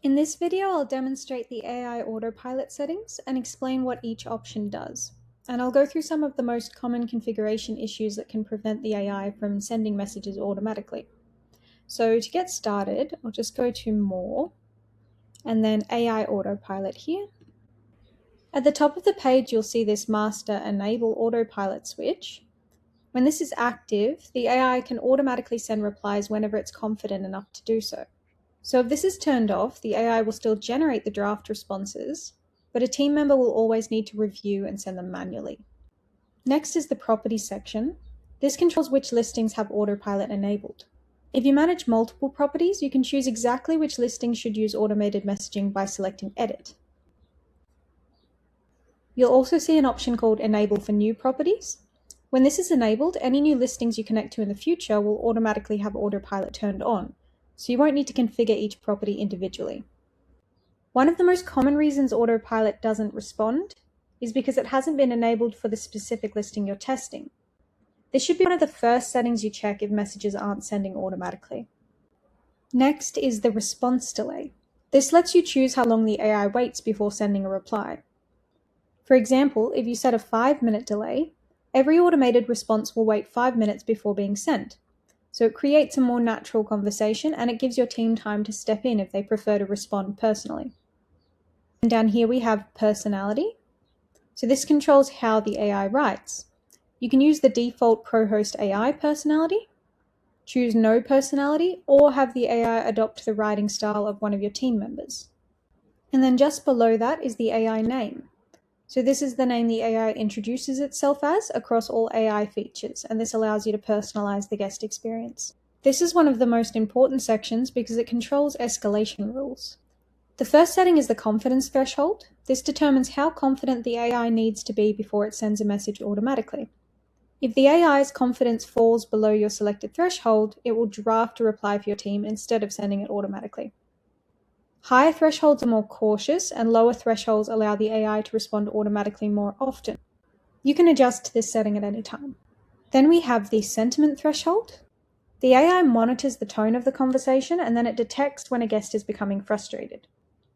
In this video, I'll demonstrate the AI Autopilot settings and explain what each option does. And I'll go through some of the most common configuration issues that can prevent the AI from sending messages automatically. So to get started, I'll just go to More, and then AI Autopilot here. At the top of the page, you'll see this Master Enable Autopilot switch. When this is active, the AI can automatically send replies whenever it's confident enough to do so. So if this is turned off, the AI will still generate the draft responses, but a team member will always need to review and send them manually. Next is the Properties section. This controls which listings have Autopilot enabled. If you manage multiple properties, you can choose exactly which listings should use automated messaging by selecting Edit. You'll also see an option called Enable for New Properties. When this is enabled, any new listings you connect to in the future will automatically have Autopilot turned on, so you won't need to configure each property individually. One of the most common reasons Autopilot doesn't respond is because it hasn't been enabled for the specific listing you're testing. This should be one of the first settings you check if messages aren't sending automatically. Next is the response delay. This lets you choose how long the AI waits before sending a reply. For example, if you set a 5-minute delay, every automated response will wait 5 minutes before being sent. So it creates a more natural conversation, and it gives your team time to step in if they prefer to respond personally. And down here we have personality. So this controls how the AI writes. You can use the default ProhostAI personality, choose no personality, or have the AI adopt the writing style of one of your team members. And then just below that is the AI name. So this is the name the AI introduces itself as across all AI features, and this allows you to personalize the guest experience. This is one of the most important sections because it controls escalation rules. The first setting is the confidence threshold. This determines how confident the AI needs to be before it sends a message automatically. If the AI's confidence falls below your selected threshold, it will draft a reply for your team instead of sending it automatically. Higher thresholds are more cautious, and lower thresholds allow the AI to respond automatically more often. You can adjust this setting at any time. Then we have the sentiment threshold. The AI monitors the tone of the conversation, and then it detects when a guest is becoming frustrated.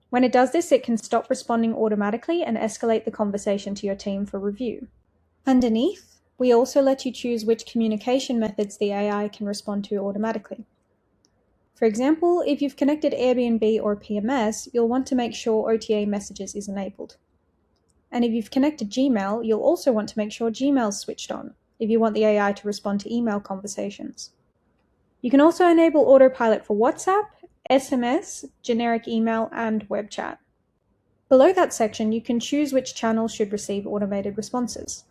When it does this, it can stop responding automatically and escalate the conversation to your team for review. Underneath, we also let you choose which communication methods the AI can respond to automatically. For example, if you've connected Airbnb or PMS, you'll want to make sure OTA messages is enabled. And if you've connected Gmail, you'll also want to make sure Gmail's switched on if you want the AI to respond to email conversations. You can also enable autopilot for WhatsApp, SMS, generic email, and web chat. Below that section, you can choose which channels should receive automated responses.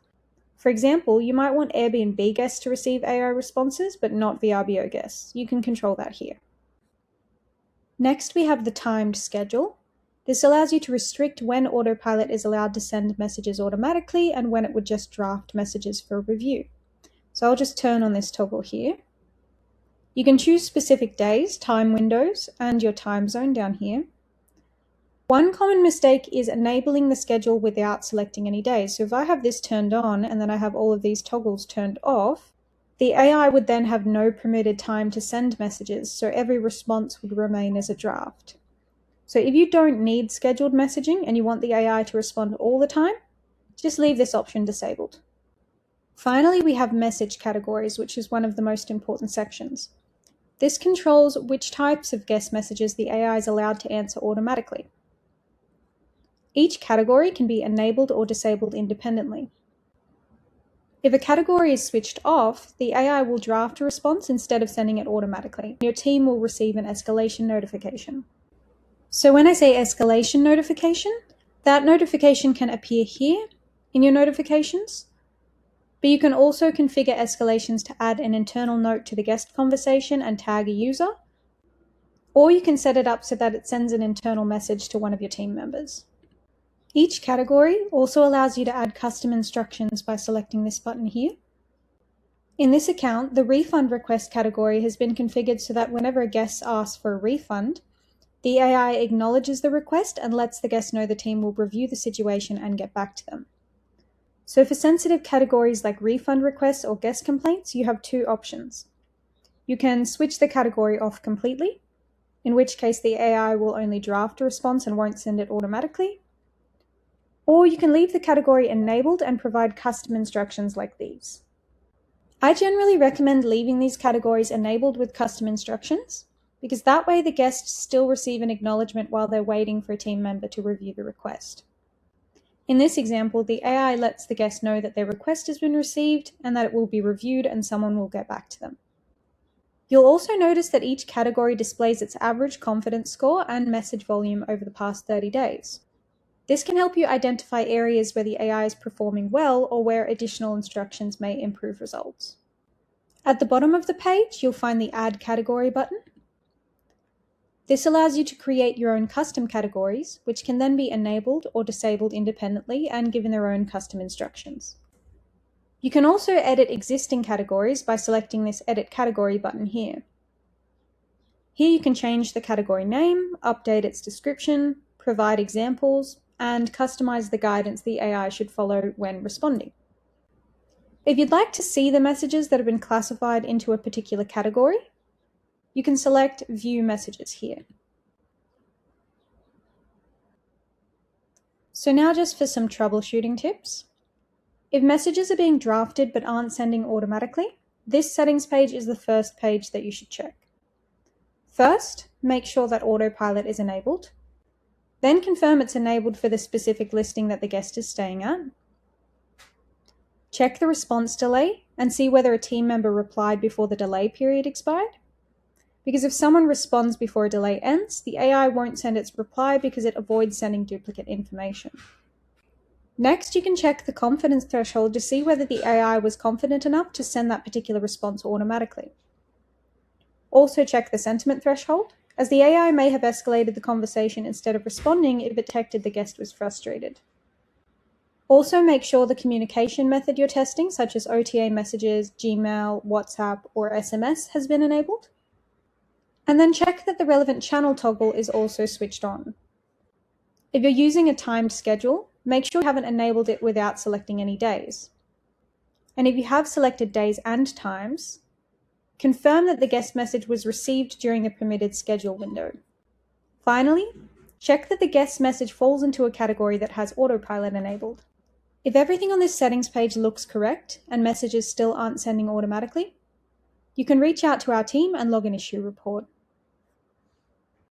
For example, you might want Airbnb guests to receive AI responses, but not VRBO guests. You can control that here. Next, we have the timed schedule. This allows you to restrict when Autopilot is allowed to send messages automatically and when it would just draft messages for review. So I'll just turn on this toggle here. You can choose specific days, time windows, and your time zone down here. One common mistake is enabling the schedule without selecting any days. So if I have this turned on and then I have all of these toggles turned off, the AI would then have no permitted time to send messages, so every response would remain as a draft. So if you don't need scheduled messaging and you want the AI to respond all the time, just leave this option disabled. Finally, we have message categories, which is one of the most important sections. This controls which types of guest messages the AI is allowed to answer automatically. Each category can be enabled or disabled independently. If a category is switched off, the AI will draft a response instead of sending it automatically. Your team will receive an escalation notification. So when I say escalation notification, that notification can appear here in your notifications, but you can also configure escalations to add an internal note to the guest conversation and tag a user, or you can set it up so that it sends an internal message to one of your team members. Each category also allows you to add custom instructions by selecting this button here. In this account, the refund request category has been configured so that whenever a guest asks for a refund, the AI acknowledges the request and lets the guest know the team will review the situation and get back to them. So for sensitive categories like refund requests or guest complaints, you have two options. You can switch the category off completely, in which case the AI will only draft a response and won't send it automatically. Or you can leave the category enabled and provide custom instructions like these. I generally recommend leaving these categories enabled with custom instructions, because that way the guests still receive an acknowledgement while they're waiting for a team member to review the request. In this example, the AI lets the guest know that their request has been received and that it will be reviewed and someone will get back to them. You'll also notice that each category displays its average confidence score and message volume over the past 30 days. This can help you identify areas where the AI is performing well or where additional instructions may improve results. At the bottom of the page, you'll find the Add Category button. This allows you to create your own custom categories, which can then be enabled or disabled independently and given their own custom instructions. You can also edit existing categories by selecting this Edit Category button here. Here you can change the category name, update its description, provide examples, and customize the guidance the AI should follow when responding. If you'd like to see the messages that have been classified into a particular category, you can select View Messages here. So now just for some troubleshooting tips. If messages are being drafted but aren't sending automatically, this settings page is the first page that you should check. First, make sure that Autopilot is enabled. Then confirm it's enabled for the specific listing that the guest is staying at. Check the response delay and see whether a team member replied before the delay period expired. Because if someone responds before a delay ends, the AI won't send its reply because it avoids sending duplicate information. Next, you can check the confidence threshold to see whether the AI was confident enough to send that particular response automatically. Also check the sentiment threshold, as the AI may have escalated the conversation instead of responding if it detected the guest was frustrated. Also make sure the communication method you're testing, such as OTA messages, Gmail, WhatsApp, or SMS, has been enabled. And then check that the relevant channel toggle is also switched on. If you're using a timed schedule, make sure you haven't enabled it without selecting any days. And if you have selected days and times, confirm that the guest message was received during the permitted schedule window. Finally, check that the guest message falls into a category that has Autopilot enabled. If everything on this settings page looks correct and messages still aren't sending automatically, you can reach out to our team and log an issue report.